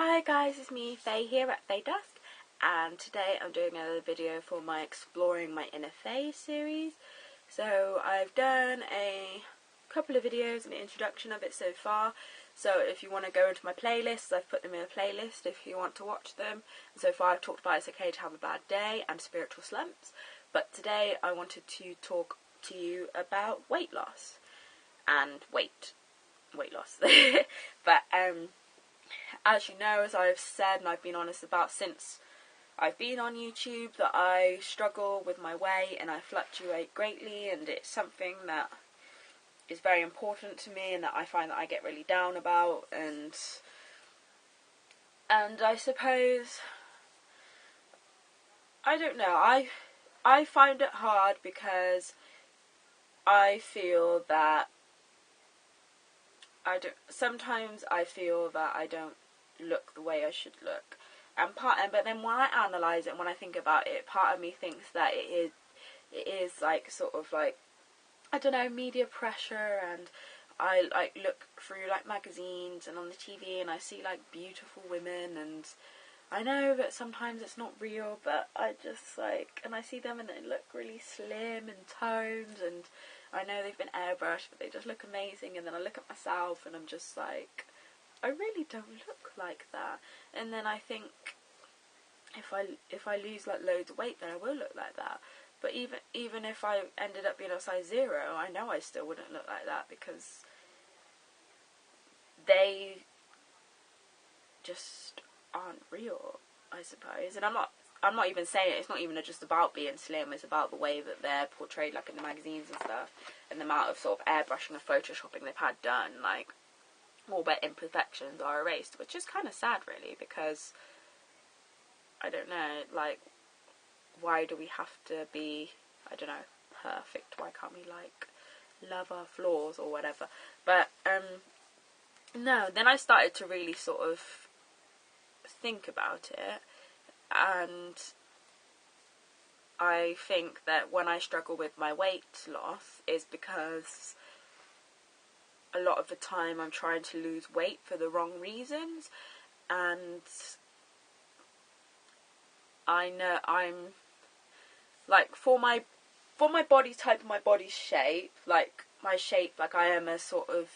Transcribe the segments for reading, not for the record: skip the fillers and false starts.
Hi guys, it's me, Faye, here at Faye Dusk, and today I'm doing another video for my Exploring My Inner Faye series. So I've done a couple of videos and an introduction of it so far, so if you want to go into my playlists, I've put them in a playlist if you want to watch them. And so far I've talked about It's Okay to Have a Bad Day and Spiritual Slumps, but today I wanted to talk to you about weight loss and weight loss. But as you know, as I've said and I've been honest about since I've been on YouTube, that I struggle with my weight and I fluctuate greatly, and it's something that is very important to me and that I find that I get really down about, and I suppose, I don't know, I find it hard because I feel that sometimes I feel that I don't look the way I should look, but then when I analyse it, when I think about it, part of me thinks that it is like sort of like, I don't know, media pressure, and I like look through like magazines and on the TV and I see like beautiful women, and I know that sometimes it's not real, but I just like, and I see them and they look really slim and toned, and I know they've been airbrushed, but they just look amazing. And then I look at myself and I'm just like, I really don't look like that. And then I think, if I lose like loads of weight, then I will look like that. But even if I ended up being a size 0, I know I still wouldn't look like that, because they just aren't real, I suppose. And I'm not even saying it's not even just about being slim, it's about the way that they're portrayed, like in the magazines and stuff, and the amount of sort of airbrushing and photoshopping they've had done. Like, all their imperfections are erased, which is kind of sad, really, because I don't know, like, why do we have to be, I don't know, perfect? Why can't we, like, love our flaws or whatever? But no, then I started to really sort of think about it, and I think that when I struggle with my weight loss is because a lot of the time I'm trying to lose weight for the wrong reasons, and I know I'm like, for my body type and my body shape, like my shape, like I am a sort of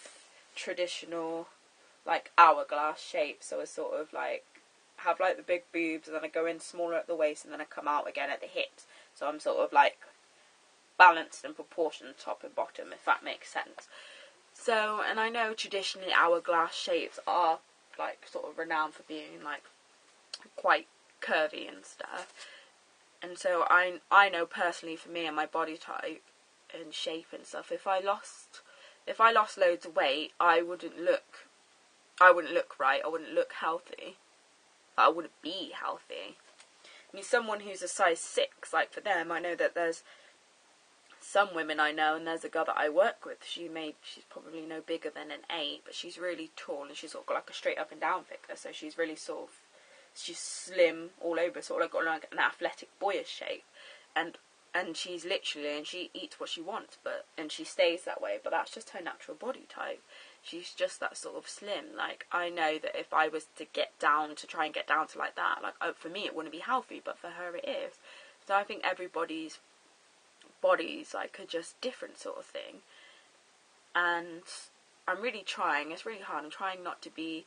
traditional like hourglass shape, so I sort of like have like the big boobs, and then I go in smaller at the waist, and then I come out again at the hips, so I'm sort of like balanced and proportioned top and bottom, if that makes sense. So, and I know traditionally hourglass shapes are like sort of renowned for being like quite curvy and stuff, and so I know personally for me and my body type and shape and stuff, if I lost loads of weight, I wouldn't look right, I wouldn't look healthy, I wouldn't be healthy. I mean, someone who's a size 6, like for them, I know that there's some women I know, and there's a girl that I work with, she's probably no bigger than an 8, but she's really tall, and she's sort of got like a straight up and down figure, so she's really sort of, she's slim all over, sort of like got like an athletic boyish shape, and she's literally, and she eats what she wants, and she stays that way, but that's just her natural body type. She's just that sort of slim. Like, I know that if I was to try and get down to like that, like, for me it wouldn't be healthy, but for her it is. So I think everybody's bodies like are just different sort of thing, and I'm really trying, it's really hard, I'm trying not to be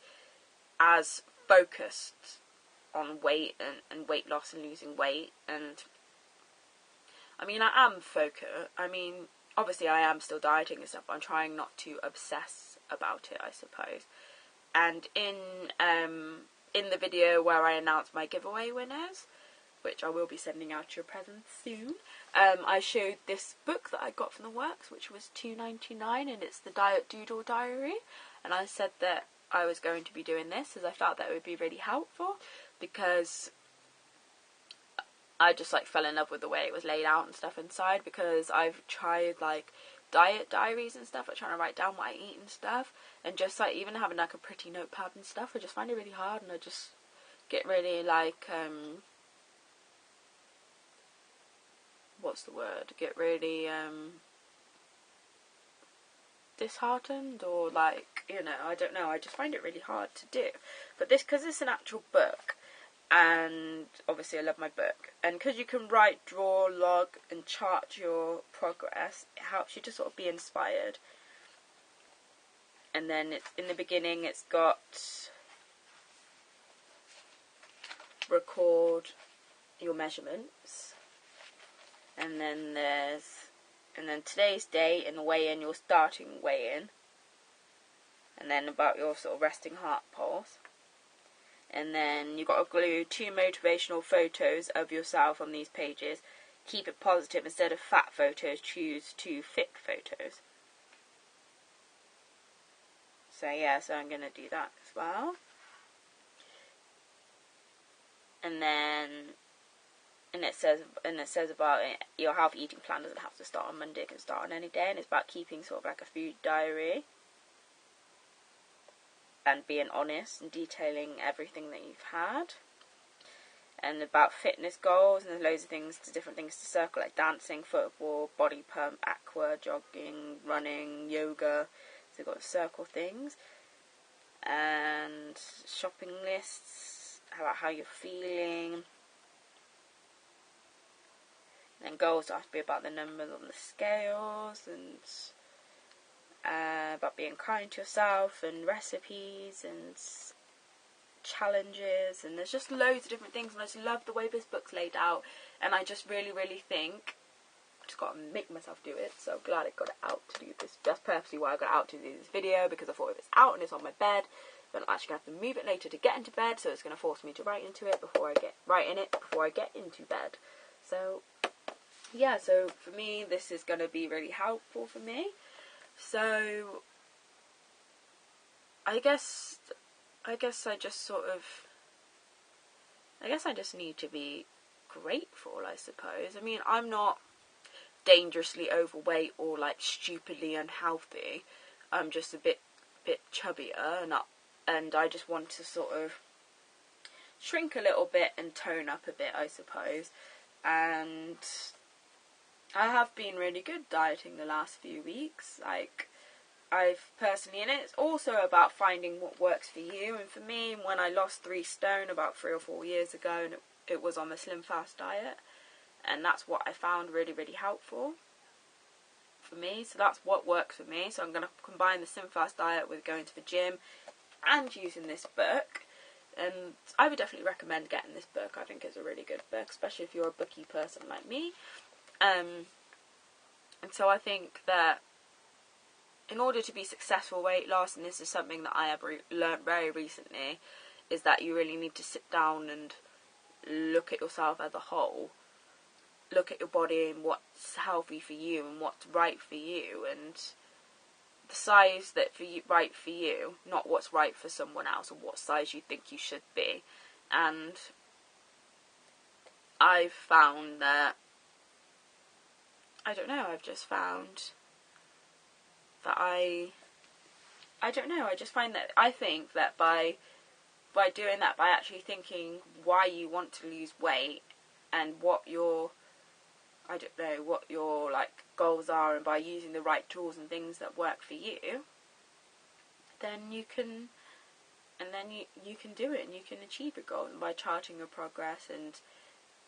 as focused on weight and weight loss and losing weight. And I mean, I am focused, I mean, obviously I am still dieting and stuff, but I'm trying not to obsess about it, I suppose. And in the video where I announced my giveaway winners, which I will be sending out your presents soon, I showed this book that I got from the works, which was $2.99, and it's the Diet Doodle Diary, and I said that I was going to be doing this as I felt that it would be really helpful, because I just like fell in love with the way it was laid out and stuff inside, because I've tried like diet diaries and stuff, like trying to write down what I eat and stuff, and just like even having like a pretty notepad and stuff, I just find it really hard, and I just get really like what's the word, get really disheartened, or like, you know, I don't know, I just find it really hard to do. But this, because it's an actual book, and obviously I love my book, and because you can write, draw, log and chart your progress, it helps you to sort of be inspired. And then it's, in the beginning, it's got record your measurements, and then today's date and the weigh-in, your starting weigh-in, and then about your sort of resting heart pulse. And then you've got to glue 2 motivational photos of yourself on these pages. Keep it positive. Instead of fat photos, choose 2 fit photos. So yeah, so I'm going to do that as well. And then, it says about it, your healthy eating plan doesn't have to start on Monday, it can start on any day, and it's about keeping sort of like a food diary and being honest and detailing everything that you've had. And about fitness goals, and there's loads of things, different things to circle, like dancing, football, body pump, aqua, jogging, running, yoga. So you've got to circle things. And shopping lists, about how you're feeling. And goals have to be about the numbers on the scales, and about being kind to yourself, and recipes and challenges, and there's just loads of different things. And I just love the way this book's laid out, and I just really think I just got to make myself do it. So I'm glad I got it out to do this. That's purposely why I got it out to do this video, because I thought if it's out and it's on my bed, then I'm actually going to have to move it later to get into bed, so it's going to force me to write before I get into bed. So yeah, so for me, this is going to be really helpful for me. So I guess I just need to be grateful, I suppose. I mean, I'm not dangerously overweight or like stupidly unhealthy. I'm just a bit chubbier, and I just want to sort of shrink a little bit and tone up a bit, I suppose. And I have been really good dieting the last few weeks. Like, I've personally, and it's also about finding what works for you. And for me, when I lost 3 stone about 3 or 4 years ago, and it was on the Slim Fast diet, and that's what I found really helpful for me. So that's what works for me. So I'm going to combine the Slim Fast diet with going to the gym and using this book. And I would definitely recommend getting this book. I think it's a really good book, especially if you're a booky person like me. And so I think that in order to be successful weight loss, and this is something that I have learned very recently, is that you really need to sit down and look at yourself as a whole. Look at your body and what's healthy for you and what's right for you, and the size that right for you, not what's right for someone else, or what size you think you should be. And I've found that, I've just found that I think that by doing that, by actually thinking why you want to lose weight and what your like goals are, and by using the right tools and things that work for you, then you can do it, and you can achieve your goal. And by charting your progress, and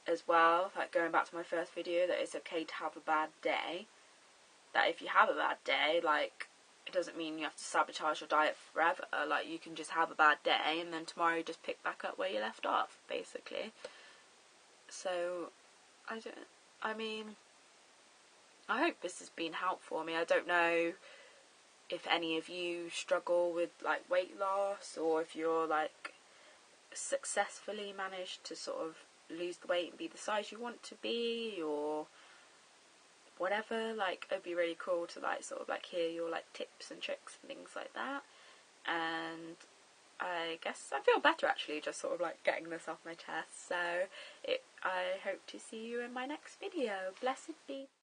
as well, like going back to my first video, that it's okay to have a bad day. That if you have a bad day, like, it doesn't mean you have to sabotage your diet forever. Like, you can just have a bad day, and then tomorrow you just pick back up where you left off, basically. So, I hope this has been helpful. I mean, I don't know if any of you struggle with, like, weight loss, or if you're, like, successfully managed to sort of lose the weight and be the size you want to be, or whatever. Like, it'd be really cool to, like, sort of, like, hear your, like, tips and tricks and things like that. And I guess I feel better, actually, just sort of, like, getting this off my chest. So I hope to see you in my next video. Blessed be.